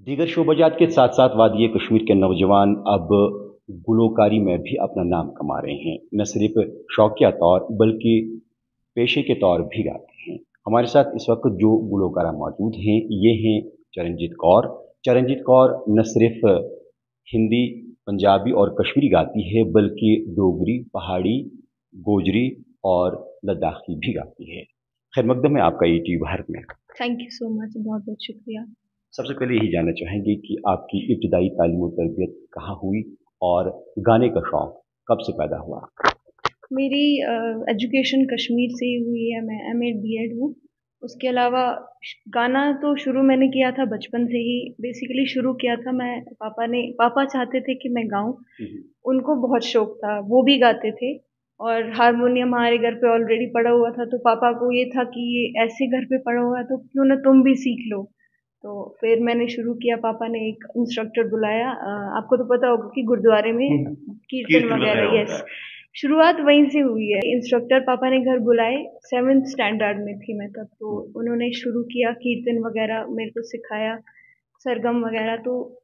दीगर शोबजात के साथ साथ वादिय कश्मीर के नौजवान अब गुलकारी में भी अपना नाम कमा रहे हैं। न सिर्फ शौकिया तौर बल्कि पेशे के तौर भी गाते हैं। हमारे साथ इस वक्त जो गुलकारा मौजूद हैं ये हैं चरणजीत कौर। चरणजीत कौर न सिर्फ हिंदी, पंजाबी और कश्मीरी गाती है बल्कि डोगरी, पहाड़ी, गोजरी और लद्दाखी भी गाती है। खैर मकदम है आपका यूट्यूब भारत में। थैंक यू सो मच, बहुत बहुत शुक्रिया। सबसे पहले यही जानना चाहेंगे कि आपकी इब्तदाई तालीम और तरबियत कहाँ हुई और गाने का शौक़ कब से पैदा हुआ? मेरी एजुकेशन कश्मीर से ही हुई है। मैं एमएड बीएड हूँ। उसके अलावा गाना तो शुरू मैंने किया था बचपन से ही। बेसिकली शुरू किया था मैं, पापा चाहते थे कि मैं गाऊँ। उनको बहुत शौक था, वो भी गाते थे और हारमोनियम हमारे घर पे ऑलरेडी पड़ा हुआ था। तो पापा को ये था कि ये ऐसे घर पे पड़ा हुआ है तो क्यों ना तुम भी सीख लो। तो फिर मैंने शुरू किया। पापा ने एक इंस्ट्रक्टर बुलाया। आपको तो पता होगा कि गुरुद्वारे में कीर्तन वगैरह, यस, शुरुआत वहीं से हुई है। इंस्ट्रक्टर पापा ने घर बुलाए। 7th स्टैंडर्ड में थी मैं तब। तो उन्होंने शुरू किया कीर्तन वगैरह, मेरे को सिखाया सरगम वगैरह। तो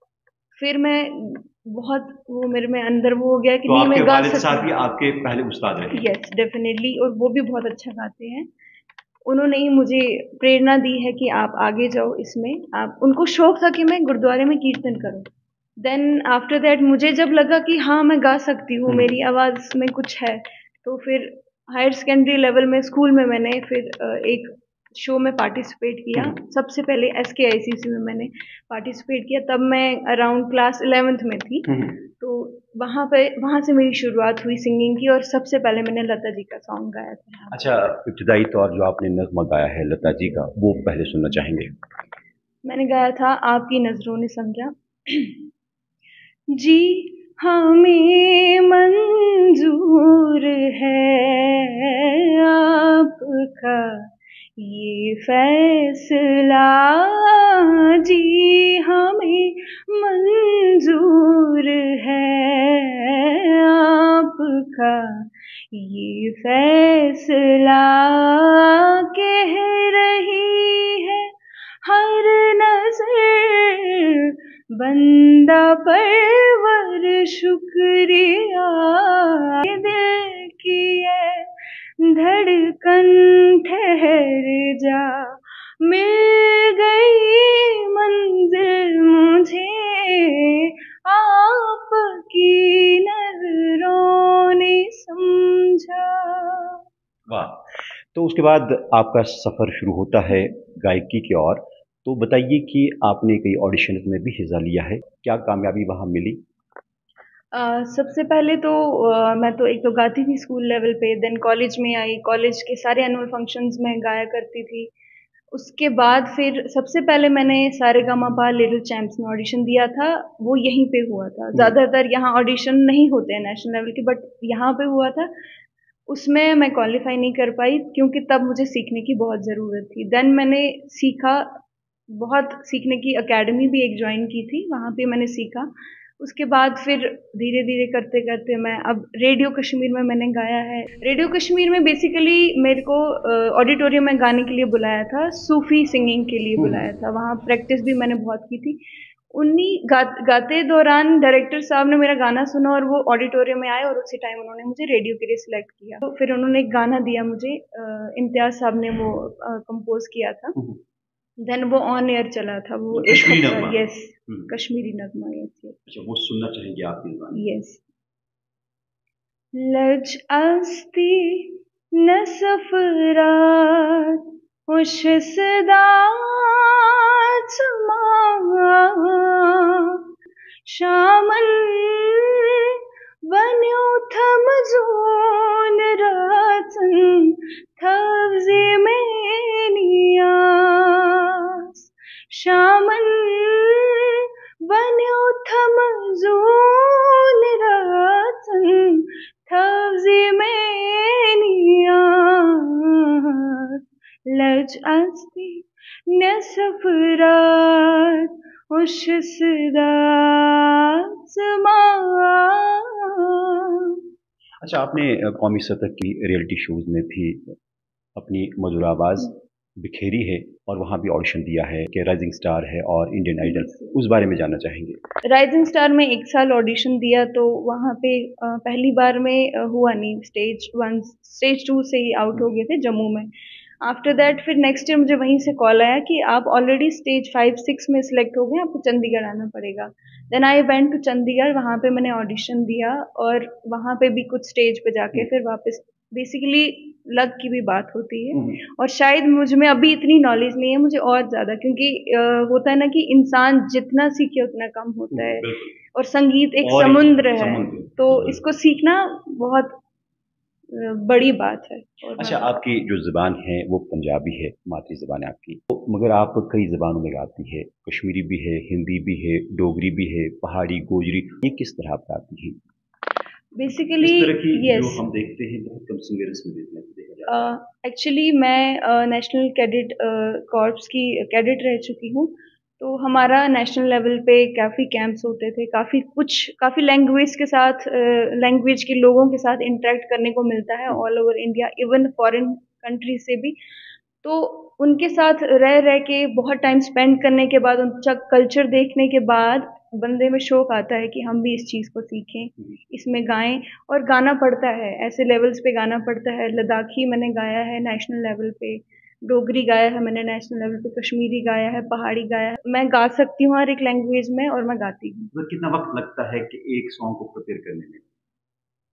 फिर मैं बहुत, वो मेरे में अंदर वो हो गया कि तो नहीं, मैं गा सकती सकती। आपके पहले उस्ताद रहे? Yes, definitely. और वो भी बहुत अच्छा गाते हैं। उन्होंने ही मुझे प्रेरणा दी है कि आप आगे जाओ इसमें। आप, उनको शौक था कि मैं गुरुद्वारे में कीर्तन करूं। देन आफ्टर दैट मुझे जब लगा कि हाँ मैं गा सकती हूँ, मेरी आवाज़ में कुछ है, तो फिर हायर सेकेंडरी लेवल में स्कूल में मैंने फिर एक शो में पार्टिसिपेट किया। सबसे पहले SKICC में मैंने पार्टिसिपेट किया। तब मैं अराउंड क्लास 11th में थी। तो वहाँ से मेरी शुरुआत हुई सिंगिंग की। और सबसे पहले मैंने लता जी का सॉन्ग गाया था। अच्छा, इब्तदाई तौर जो आपने नज़्म गाया है लता जी का, वो पहले सुनना चाहेंगे। मैंने गाया था आपकी नजरों ने समझा। जी हमें मंजूर है आपका ये फैसला। जी हमें मंजूर है आपका ये फैसला। कह रही है हर नजर बंदा परवर शुक्रिया। दिल की है धड़कन ठहर जा, मिल गई मंजिल मुझे आपकी नजरों ने समझा। वाह! तो उसके बाद आपका सफ़र शुरू होता है गायकी की ओर। तो बताइए कि आपने कई ऑडिशंस में भी हिस्सा लिया है, क्या कामयाबी वहाँ मिली? सबसे पहले तो मैं तो एक तो गाती थी स्कूल लेवल पे। देन कॉलेज में आई, कॉलेज के सारे एनुअल फंक्शंस में गाया करती थी। उसके बाद फिर सबसे पहले मैंने सारेगामापा लिटिल चैम्प्स में ऑडिशन दिया था। वो यहीं पे हुआ था। ज़्यादातर यहाँ ऑडिशन नहीं होते हैं नेशनल लेवल के, बट यहाँ पे हुआ था। उसमें मैं क्वालिफाई नहीं कर पाई क्योंकि तब मुझे सीखने की बहुत ज़रूरत थी। देन मैंने सीखा, बहुत सीखने की एकेडमी भी एक ज्वाइन की थी, वहाँ पे मैंने सीखा। उसके बाद फिर धीरे धीरे करते करते मैं अब रेडियो कश्मीर में मैंने गाया है। रेडियो कश्मीर में बेसिकली मेरे को ऑडिटोरियम में गाने के लिए बुलाया था, सूफी सिंगिंग के लिए बुलाया था। वहाँ प्रैक्टिस भी मैंने बहुत की थी। गाते दौरान डायरेक्टर साहब ने मेरा गाना सुना और वो ऑडिटोरियम में आए और उसी टाइम उन्होंने मुझे रेडियो के लिए सिलेक्ट किया। तो फिर उन्होंने एक गाना दिया मुझे, इम्तियाज साहब ने वो कंपोज किया था। देन वो ऑन एयर चला था। वो कश्मीरी नगमा, यस, कश्मीरी नगमा, यस। अच्छा, वो सुनना चाहेंगे आप? यस। लज अस्ती न सफरात होश सदात शामन बन्यो थम जोन रातन थवजे में नियास। शामन बन्यो थम जोन रातन थवजे में नियास। लज अस्ती न सफरात होश सदात। अच्छा, आपने कौमी सतह की रियलिटी शोज़ में भी अपनी मधुर आवाज़ बिखेरी है और वहाँ भी ऑडिशन दिया है कि राइजिंग स्टार है और इंडियन आइडल, उस बारे में जानना चाहेंगे। राइजिंग स्टार में 1 साल ऑडिशन दिया तो वहाँ पे पहली बार में हुआ नहीं, स्टेज 1 स्टेज 2 से ही आउट हो गए थे जम्मू में। आफ्टर दैट फिर नेक्स्ट ईयर मुझे वहीं से कॉल आया कि आप ऑलरेडी स्टेज 5-6 में सिलेक्ट हो गए, आपको चंडीगढ़ आना पड़ेगा। Then I went to Chandigarh, वहाँ पे मैंने ऑडिशन दिया और वहाँ पे भी कुछ स्टेज पे जाके फिर वापस बेसिकली लक की भी बात होती है और शायद मुझ में अभी इतनी नॉलेज नहीं है, मुझे और ज़्यादा, क्योंकि होता है ना कि इंसान जितना सीखे उतना कम होता है और संगीत एक समुद्र है, तो इसको सीखना बहुत बड़ी बात है। अच्छा, आपकी जो ज़ुबान है वो पंजाबी है, मातृ ज़ुबान है आपकी, तो मगर आप कई ज़ुबानों में गाती है, कश्मीरी भी है, हिंदी भी है, डोगरी भी है, पहाड़ी, गोजरी, ये किस तरह आप गाती हैं? बेसिकली इस तरह की जो यस, हम देखते हैं बहुत कम सिंगर्स में देखने को देखा जाता है। एक्चुअली मैं नेशनल कैडेट कॉर्प्स की कैडेट रह चुकी हूँ, तो हमारा नेशनल लेवल पे काफ़ी कैंप्स होते थे, काफ़ी लैंग्वेज के साथ लैंग्वेज के लोगों के साथ इंटरेक्ट करने को मिलता है all over India, even foreign country से भी। तो उनके साथ रह रह के बहुत टाइम स्पेंड करने के बाद, उनका कल्चर देखने के बाद बंदे में शौक आता है कि हम भी इस चीज़ को सीखें, इसमें गाएँ और गाना पड़ता है, ऐसे लेवल्स पे गाना पड़ता है। लद्दाखी मैंने गाया है नेशनल लेवल पे, डोगरी गाया है मैंने नेशनल लेवल पे, कश्मीरी गाया है, पहाड़ी गाया है। मैं गा सकती हूँ हर एक लैंग्वेज में और मैं गाती हूँ। तो कितना वक़्त लगता है कि एक सॉन्ग को प्रिपेयर करने में?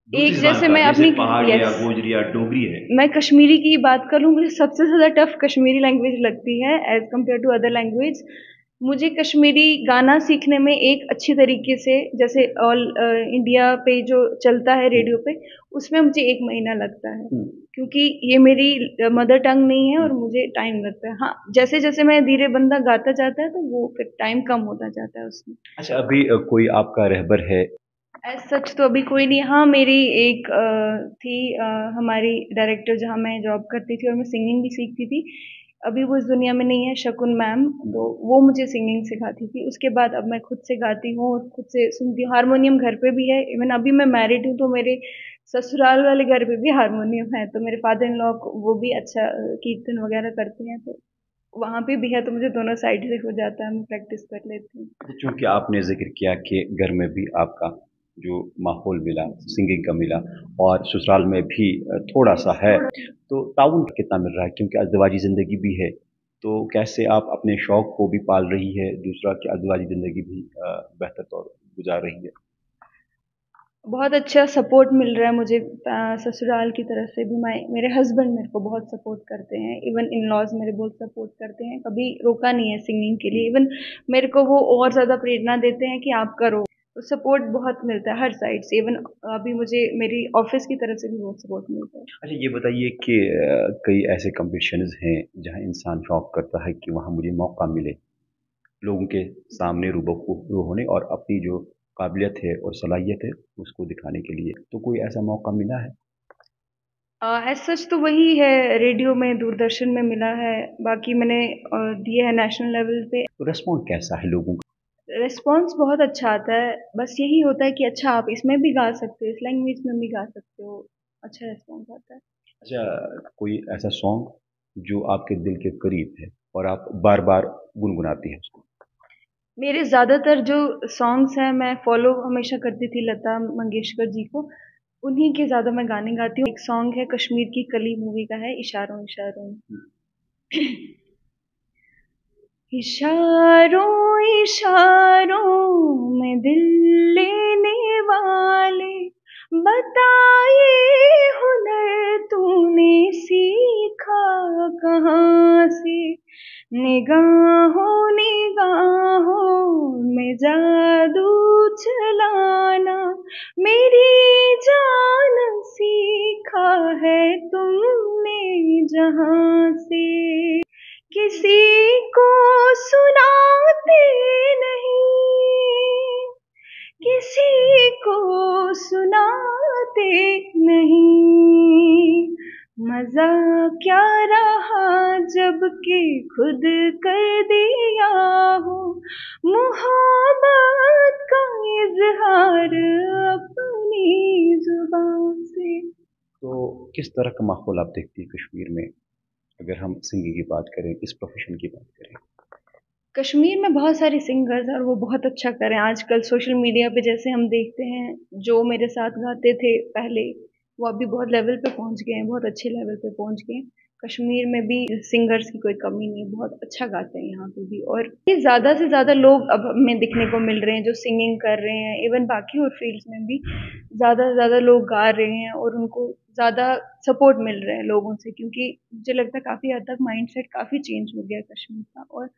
एक दूसरी ज़ुबान जैसे का, मैं जैसे अपनी पहाड़ी या यस, गोजरी या डोगरी है। मैं कश्मीरी की बात करूँ, मुझे सबसे ज़्यादा टफ कश्मीरी लैंग्वेज लगती है as compare to other language. मुझे कश्मीरी गाना सीखने में एक अच्छी तरीके से, जैसे ऑल इंडिया पे जो चलता है रेडियो पे, उसमें मुझे 1 महीना लगता है, क्योंकि ये मेरी मदर टंग नहीं है और मुझे टाइम लगता है। हाँ, जैसे-जैसे मैं धीरे बंदा गाता जाता है तो वो फिर टाइम कम होता जाता है उसमें। अच्छा, अभी कोई आपका रहबर है? एज़ सच तो अभी कोई नहीं। हाँ, मेरी एक थी हमारी डायरेक्टर जहाँ मैं जॉब करती थी और मैं सिंगिंग भी सीखती थी। अभी वो इस दुनिया में नहीं है, शकुन मैम, तो वो मुझे सिंगिंग सिखाती थी। उसके बाद अब मैं खुद से गाती हूँ और खुद से सुनती हूँ। हारमोनियम घर पे भी है, इवन अभी मैं मैरिड हूँ तो मेरे ससुराल वाले घर पे भी हारमोनियम है, तो मेरे फादर इन लॉ को वो भी अच्छा कीर्तन वगैरह करते हैं, तो वहाँ पे भी है, तो मुझे दोनों साइड से हो जाता है, मैं प्रैक्टिस कर लेती हूँ। अच्छा, चूँकि आपने ज़िक्र किया कि घर में भी आपका जो माहौल मिला, सिंगिंग का मिला और ससुराल में भी थोड़ा-सा है, तो ताउन कितना मिल रहा है? क्योंकि अज़दवाजी ज़िंदगी भी है, तो कैसे आप अपने शौक को भी पाल रही है, दूसरा कि अज़दवाजी ज़िंदगी भी बेहतर तौर गुज़ार रही है? बहुत अच्छा सपोर्ट मिल रहा है मुझे ससुराल की तरफ से भी। मेरे हस्बैंड मेरे को बहुत सपोर्ट करते हैं, इवन इन लॉज मेरे बहुत सपोर्ट करते हैं, कभी रोका नहीं है सिंगिंग के लिए। इवन मेरे को वो और ज़्यादा प्रेरणा देते हैं कि आप करो, तो सपोर्ट बहुत मिलता है हर साइड से। इवन अभी मुझे मेरी ऑफिस की तरफ से भी बहुत सपोर्ट मिलता है। अच्छा, ये बताइए कि कई ऐसे कॉम्पिटिशन्स हैं जहाँ इंसान शौक करता है कि वहाँ मुझे मौका मिले, लोगों के सामने रूबरू होने और अपनी जो काबिलियत है और सलाहियत है उसको दिखाने के लिए, तो कोई ऐसा मौका मिला है? एज सच तो वही है, रेडियो में, दूरदर्शन में मिला है, बाकी मैंने दिए है नेशनल लेवल पे। तो रिस्पॉन्ड कैसा है लोगों का? रिस्पॉन्स बहुत अच्छा आता है, बस यही होता है कि अच्छा आप इसमें भी गा सकते हो, इस लैंग्वेज में भी गा सकते हो, अच्छा रिस्पॉन्स आता है। अच्छा, कोई ऐसा सॉन्ग जो आपके दिल के करीब है और आप बार-बार गुनगुनाती हैं उसको? मेरे ज़्यादातर जो सॉन्ग्स हैं मैं फ़ॉलो हमेशा करती थी लता मंगेशकर जी को, उन्हीं के ज़्यादा मैं गाने गाती हूँ। एक सॉन्ग है कश्मीर की कली मूवी का है, इशारों इशारों में। इशारों इशारों में दिल लेने वाले, बताइए हुनर तूने सीखा कहाँ से, निगाहों निगाहों में जादू चलाना, मेरी जान सीखा है तुमने जहाँ से, किसी को सुनाते नहीं, किसी को सुनाते नहीं, मजा क्या रहा जब कि खुद कर दिया हो, मोहब्बत का इजहार अपनी जुबान से। तो किस तरह का माहौल आप देखती हैं कश्मीर में? अगर हम सिंगिंग की बात करें, इस प्रोफेशन की बात करें? कश्मीर में बहुत सारे सिंगर्स हैं और वो बहुत अच्छा कर रहे हैं आजकल सोशल मीडिया पे। जैसे हम देखते हैं, जो मेरे साथ गाते थे पहले, वो अभी बहुत लेवल पे पहुंच गए हैं, बहुत अच्छे लेवल पे पहुंच गए हैं। कश्मीर में भी सिंगर्स की कोई कमी नहीं है, बहुत अच्छा गाते हैं यहाँ पे भी। और ये ज़्यादा से ज़्यादा लोग अब हमें दिखने को मिल रहे हैं जो सिंगिंग कर रहे हैं। इवन बाकी और फील्ड्स में भी ज़्यादा से ज़्यादा लोग गा रहे हैं और उनको ज़्यादा सपोर्ट मिल रहा है लोगों से, क्योंकि मुझे लगता है काफ़ी हद तक माइंडसेट काफ़ी चेंज हो गया है कश्मीर का। और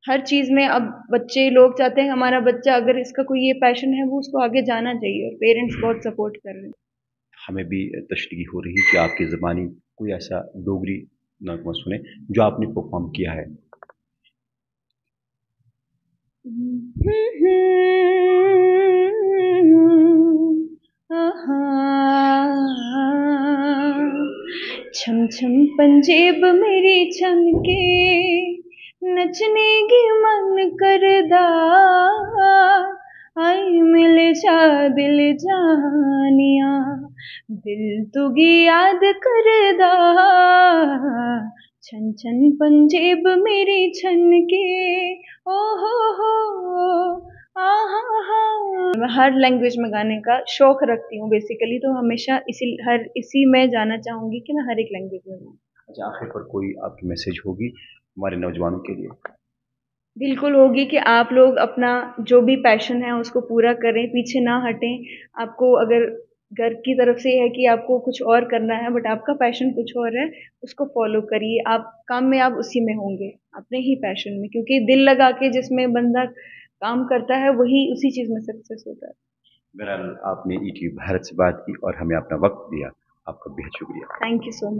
हर चीज़ में अब बच्चे लोग चाहते हैं हमारा बच्चा अगर इसका कोई ये पैशन है वो उसको आगे जाना चाहिए, और पेरेंट्स बहुत सपोर्ट कर रहे हैं। हमें भी तशरीह हो रही है कि आपकी ज़बानी कोई ऐसा डोगरी नगमा सुने जो आपने परफॉर्म किया है। छम छम पंजेब मेरी छमके, नचने की मन करदा, आई मिल जा दिल जानिया, दिल तुगी याद करदा, छन छन पंजेब मेरी छनके, ओ हो मैं हर लैंग्वेज में गाने का शौक रखती हूँ बेसिकली, तो हमेशा इसी में जाना चाहूंगी कि मैं हर एक लैंग्वेज में गाऊँ। अच्छा, आखिर पर कोई आपकी मैसेज होगी हमारे नौजवानों के लिए? बिल्कुल होगी कि आप लोग अपना जो भी पैशन है उसको पूरा करें, पीछे ना हटें। आपको अगर घर की तरफ से है कि आपको कुछ और करना है बट आपका पैशन कुछ और है, उसको फॉलो करिए। आप कामयाब उसी में होंगे, अपने ही पैशन में, क्योंकि दिल लगा के जिसमें बंदा काम करता है वही उसी चीज में सक्सेस होता है। बहरहाल आपने ईटीवी भारत से बात की और हमें अपना वक्त दिया, आपका बेहद शुक्रिया। Thank you so much.